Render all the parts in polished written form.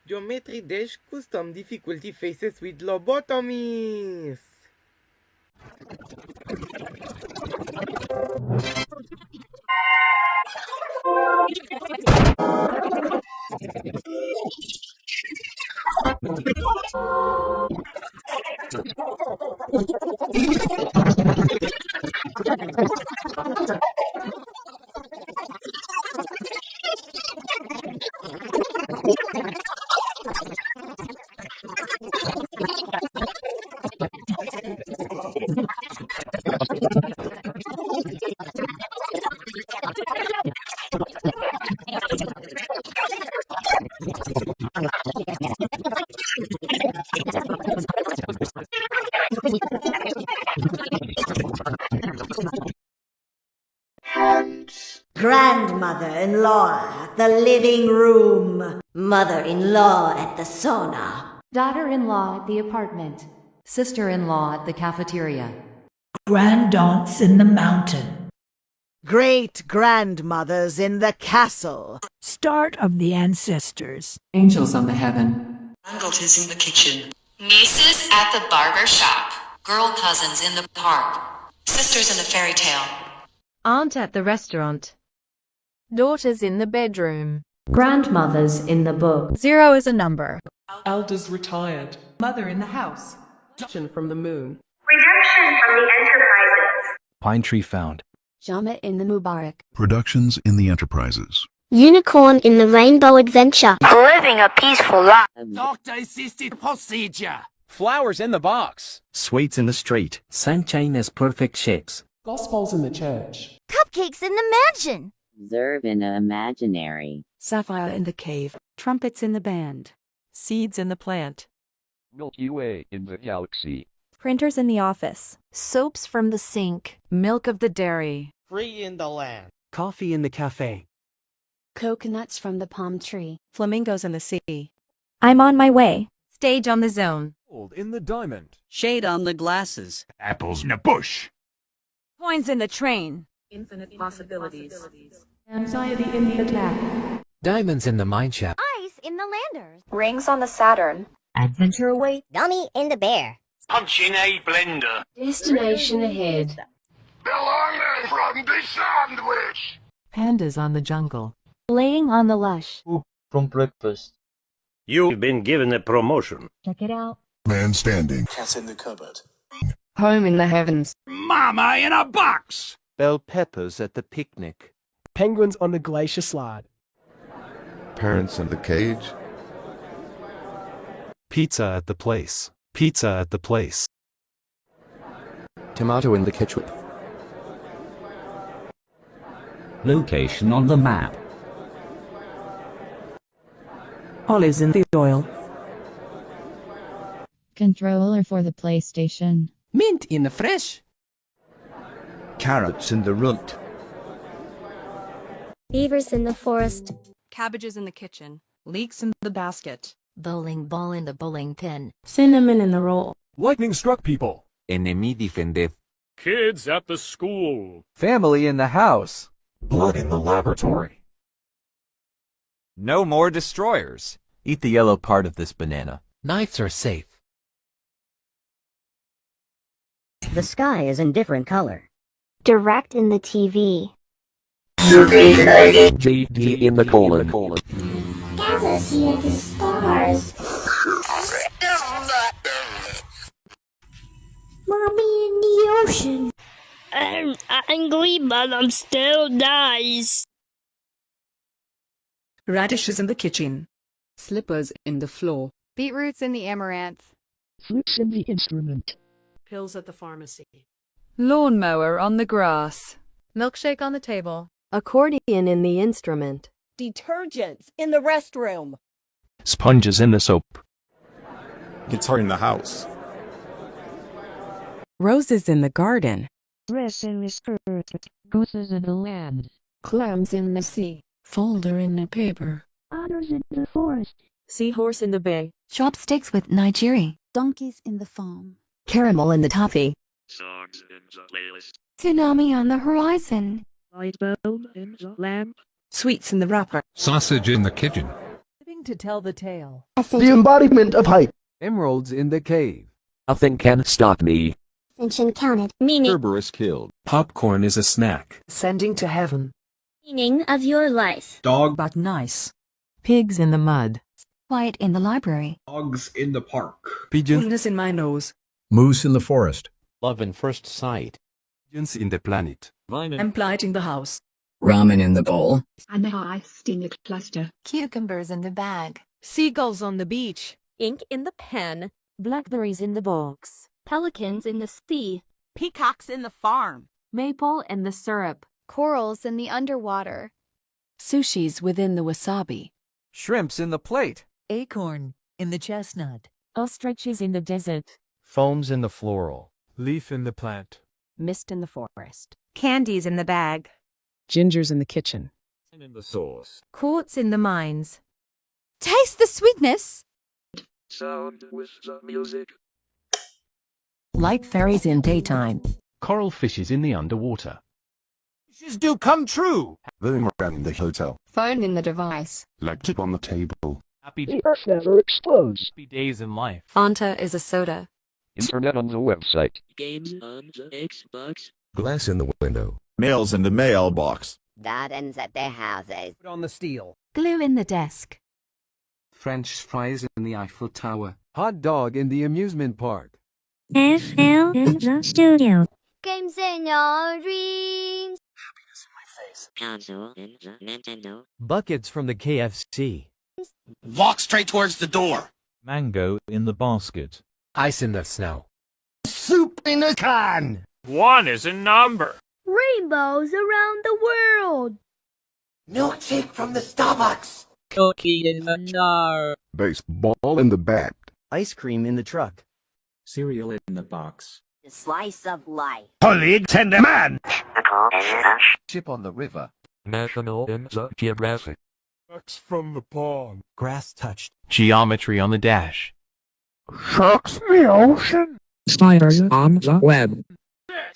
Geometry Dash custom difficulty faces with lobotomies. Grandmother-in-law at the living room. Mother-in-law at the sauna. Daughter-in-law at the apartment. Sister-in-law at the cafeteria. Grandaunts in the mountain. Great-grandmothers in the castle. Start of the ancestors. Angels on the heaven. Granddaughters in the kitchen. Nieces at the barber shop. Girl cousins in the park. Sisters in the fairy tale. Aunt at the restaurant. Daughters in the bedroom. Grandmothers in the book. 0 is a number. Elders retired. Mother in the house. Redemption from the moon. Redemption from the Enterprises. Pine tree found. Jama in the Mubarak. Productions in the Enterprises. Unicorn in the Rainbow Adventure. Living a peaceful life. Doctor-assisted procedure. Flowers in the box. Sweets in the street. Sunshine as perfect shapes. Gospels in the church. Cupcakes in the mansion. Zerb in the imaginary. Sapphire in the cave. Trumpets in the band. Seeds in the plant. Milky Way in the galaxy. Printers in the office. Soaps from the sink. Milk of the dairy. Free in the land. Coffee in the cafe. Coconuts from the palm tree. Flamingos in the sea. I'm on my way. Stage on the zone. Gold in the diamond. Shade on the glasses. Apples in a bush. Coins in the train. Infinite possibilities. Anxiety in the attack. Diamonds in the mine shaft. Ice in the landers. Rings on the Saturn. Adventure away. Dummy in the bear. Punch in a blender. Destination ahead. Belonging from the sandwich. Pandas on the jungle. Laying on the lush. From breakfast. You've been given a promotion. Check it out. Man standing. Cat in the cupboard. Home in the heavens. Mama in a box. Bell peppers at the picnic. Penguins on the glacier slide. Parents in the cage. Pizza at the place. Pizza at the place. Tomato in the ketchup. Location on the map. Olives in the oil. Controller for the PlayStation. Mint in the fresh. Carrots in the root. Beavers in the forest. Cabbages in the kitchen. Leeks in the basket. Bowling ball in the bowling pin. Cinnamon in the roll. Lightning struck people. Enemy defended. Kids at the school. Family in the house. Blood in the laboratory. No more destroyers. Eat the yellow part of this banana. Knives are safe. The sky is in different color. Direct in the TV. GD in the colon. Gather see the stars. Mommy in the ocean. I'm angry, but I'm still nice. Radishes in the kitchen. Slippers in the floor. Beetroots in the amaranth. Flutes in the instrument. Pills at the pharmacy. Lawnmower on the grass. Milkshake on the table. Accordion in the instrument. Detergents in the restroom. Sponges in the soap. Guitar in the house. Roses in the garden. Dress in the skirt. Gooses in the land. Clams in the sea. Folder in the paper. Otters in the forest. Seahorse in the bay. Chopsticks with nigiri. Donkeys in the farm. Caramel in the toffee. Songs in the playlist. Tsunami on the horizon. Light bulb in the lamp. Sweets in the wrapper. Sausage in the kitchen. Living to tell the tale. The embodiment of hype. Emeralds in the cave. Nothing can stop me. Ascension counted. Meaning. Cerberus killed. Popcorn is a snack. Sending to heaven. Meaning of your life. Dog but nice. Pigs in the mud. Quiet in the library. Dogs in the park. Pigeons. Coolness in my nose. Moose in the forest. Love in first sight. Pigeons in the planet. I'm lighting the house. Ramen in the bowl. And a high-stinged cluster. Cucumbers in the bag. Seagulls on the beach. Ink in the pen. Blackberries in the box. Pelicans in the sea. Peacocks in the farm. Maple in the syrup. Corals in the underwater. Sushis within the wasabi. Shrimps in the plate. Acorn in the chestnut. Ostriches in the desert. Foams in the floral. Leaf in the plant. Mist in the forest. Candies in the bag. Gingers in the kitchen. And in the sauce. Quartz in the mines. Taste the sweetness. Sound with the music. Light fairies in daytime. Coral fishes in the underwater. Wishes do come true. Room around the hotel. Phone in the device. Laptop on the table. Happy Earth never explodes. days in life. Fanta is a soda. Internet on the website. Games on the Xbox. Glass in the window. Mails in the mailbox. Gardens at their houses. Put on the steel. Glue in the desk. French fries in the Eiffel Tower. Hot dog in the amusement park. FL in the studio. Games in your dreams. Console in the Nintendo. Buckets from the KFC. Walk straight towards the door. Mango in the basket. Ice in the snow. Soup in a can. 1 is a number. Rainbows around the world. Milkshake from the Starbucks. Cookie in the jar. Baseball in the bat. Ice cream in the truck. Cereal in the box. The slice of life. Colleague tender man. Ship on the river. National in the Geographic. Ducks from the pond. Grass touched. Geometry on the dash. Sharks in the ocean. Spiders on the web.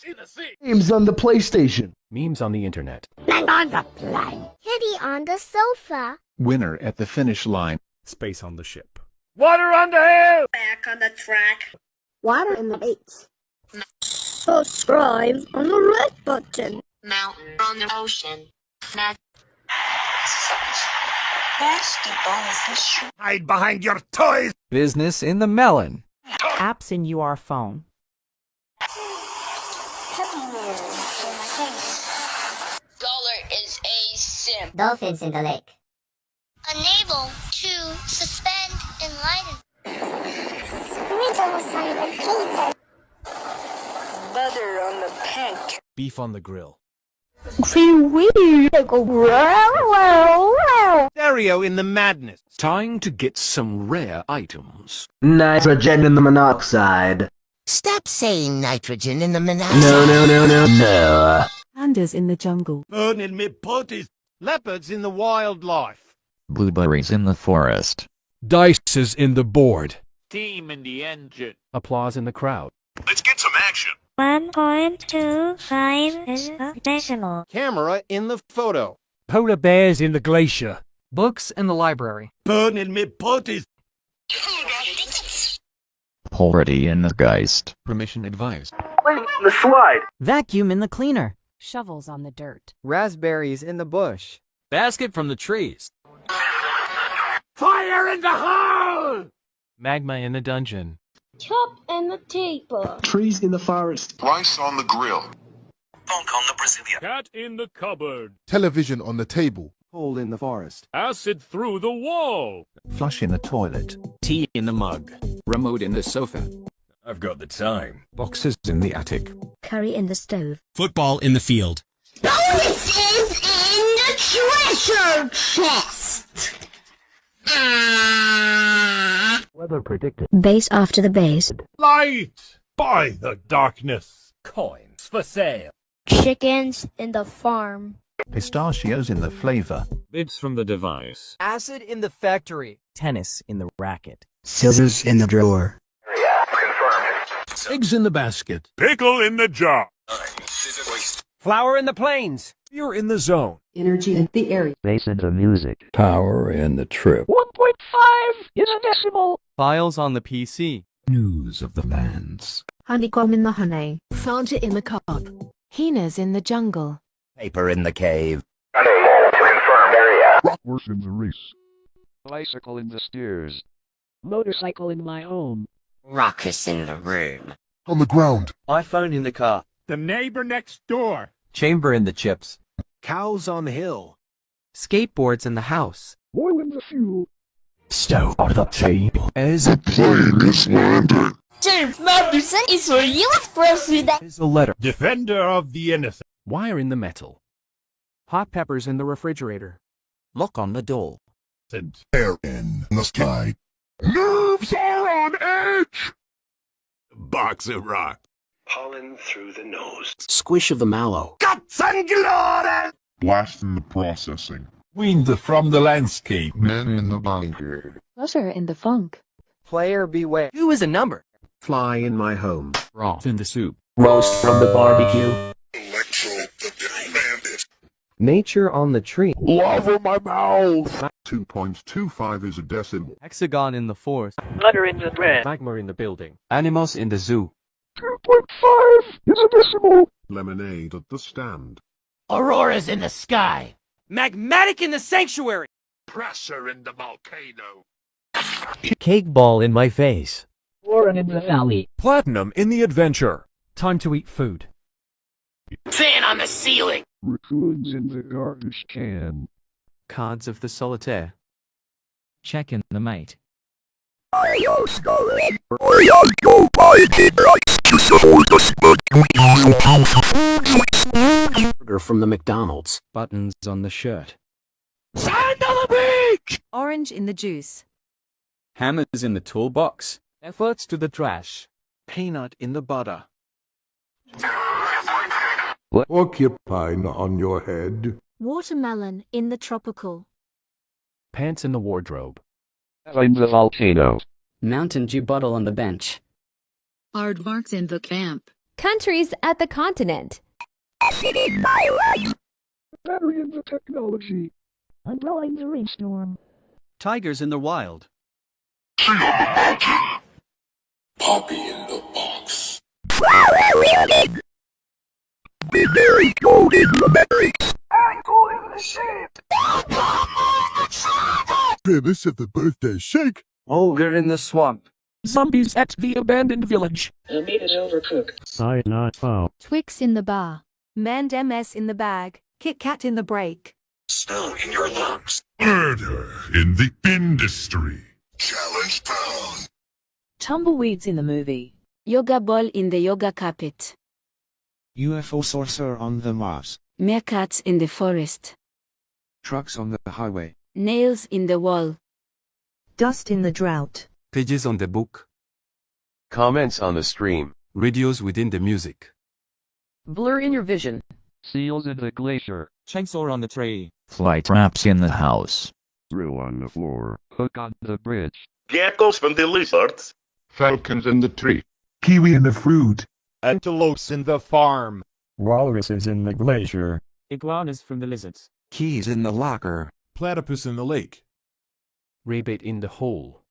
In the sea. Games on the PlayStation. Memes on the internet. On the plane. Kitty on the sofa. Winner at the finish line. Space on the ship. Water on the hill. Back on the track. Water in the lakes. Subscribe on the red button. Mountain on the ocean. Hide behind your toys. Business in the melon. Apps in your phone. Dollar is a sim. Dolphins in the lake. Unable to suspend enlightenment. Butter on the pancake. Beef on the grill. Stereo in the madness. Time to get some rare items. Nitrogen in the monoxide. Stop saying nitrogen in the monoxide. No. Pandas in the jungle. Burning me potties. Leopards in the wildlife. Blueberries in the forest. Dices in the board. Steam in the engine. Applause in the crowd. Let's get some action. 1.25 is a decimal. Camera in the photo. Polar bears in the glacier. Books in the library. Burning me potties. Polarity in the Geist. Permission advised. The slide. Vacuum in the cleaner. Shovels on the dirt. Raspberries in the bush. Basket from the trees. Fire in the hole. Magma in the dungeon. Chop and the table. Trees in the forest. Rice on the grill. Funk on the Brazilian. Cat in the cupboard. Television on the table. Hole in the forest. Acid through the wall. Flush in the toilet. Tea in the mug. Remote in the sofa. I've got the time. Boxes in the attic. Curry in the stove. Football in the field. Bonus is in the treasure chest. Weather predicted. Base after the base. Light. By the darkness. Coins for sale. Chickens in the farm. Pistachios in the flavor. Bits from the device. Acid in the factory. Tennis in the racket. Scissors in the drawer. Confirmed. Eggs in the basket. Pickle in the jar. Flour in the plains. You're in the zone. Energy in the area. Bass in the music. Power in the trip. 1.5 is a decimal. Files on the PC. News of the lands. Honeycomb in the honey. Fanta in the cup. Hyenas in the jungle. Paper in the cave. Bratwurst in the race. Bicycle in the stairs. Motorcycle in my home. Ruckus in the room. On the ground. iPhone in the car. The neighbor next door. Chamber in the chips. Cows on the hill. Skateboards in the house. Oil in the fuel. Stove on the table. As a plane is landing. James Madison is for US president. Is a letter. Defender of the innocent. Wire in the metal. Hot peppers in the refrigerator. Lock on the door. Air in the sky. Nerves are on edge. Box of rock. Pollen through the nose. Squish of the mallow. Guts and glory. Blast in the processing. Wind from the landscape. Men in the bunker. Flutter in the funk. Player beware. Who is a number? Fly in my home. Broth in the soup. Roast from the barbecue. Electro the bandit. Nature on the tree. Lava my mouth. 2.25 is a decimal. Hexagon in the forest. Butter in the bread. Magma in the building. Animals in the zoo. 2.5 is a decimal. Lemonade at the stand. Auroras in the sky. Magmatic in the sanctuary. Pressure in the volcano. Cake ball in my face. Warren in the valley. Platinum in the adventure. Time to eat food. Fan on the ceiling. Raccoons in the garbage can. Cards of the solitaire. Check in the mate. Burger from the McDonald's. Buttons on the shirt. Sand on the beach. Orange in the juice. Hammers in the toolbox. Efforts to the trash. Peanut in the butter. Porcupine on your head. Watermelon in the tropical. Pants in the wardrobe. In the volcano. Mountain Dew bottle on the bench. Aardvarks in the camp. Countries at the continent. Battery in the technology. Umbrella in the rainstorm. Tigers in the wild. Poppy in the box. Blueberry gold in the berries. Ankle in the shape. Grimace at the birthday shake. Ogre in the swamp. Zombies at the abandoned village. The meat is overcooked. Sight not found. Twix in the bar. Mand MS in the bag. Kit Kat in the break. Snow in your lungs. Murder in the industry. Challenge down. Tumbleweeds in the movie. Yoga ball in the yoga carpet. UFO saucer on the Mars. Meerkats in the forest. Trucks on the highway. Nails in the wall. Dust in the drought. Pages on the book. Comments on the stream. Radios within the music. Blur in your vision. Seals in the glacier. Chainsaw on the tray. Fly traps in the house. Drill on the floor. Hook on the bridge. Geckos from the lizards. Falcons in the tree. Kiwi in the fruit. Antelopes in the farm. Walruses in the glacier. Iguanas from the lizards. Keys in the locker. Platypus in the lake. Rabbit in the hole.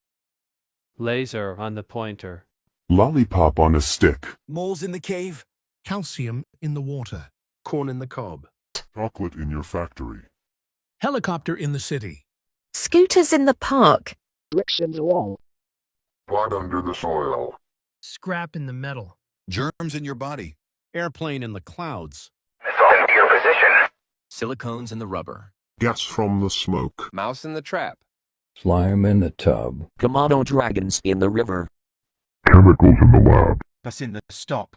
Laser on the pointer. Lollipop on a stick. Moles in the cave. Calcium in the water. Corn in the cob. Chocolate in your factory. Helicopter in the city. Scooters in the park. Bricks in the wall. Blood under the soil. Scrap in the metal. Germs in your body. Airplane in the clouds. Into your position. Silicones in the rubber. Gas from the smoke. Mouse in the trap. Slime in the tub. Komodo dragons in the river. Chemicals in the lab. That's in the stop.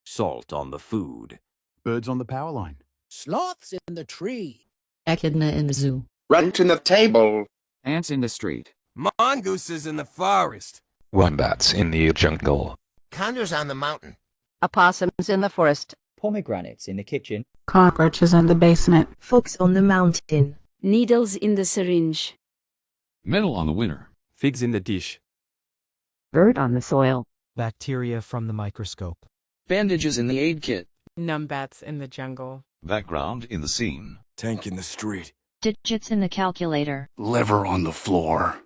Salt on the food. Birds on the power line. Sloths in the tree. Echidna in the zoo. Rat in the table. Ants in the street. Mongooses in the forest. Wombats in the jungle. Condors on the mountain. Opossums in the forest. Pomegranates in the kitchen. Cockroaches in the basement. Fox on the mountain. Needles in the syringe. Metal on the winter. Figs in the dish. Bird on the soil. Bacteria from the microscope. Bandages in the aid kit. Numbats in the jungle. Background in the scene. Tank in the street. Digits in the calculator. Lever on the floor.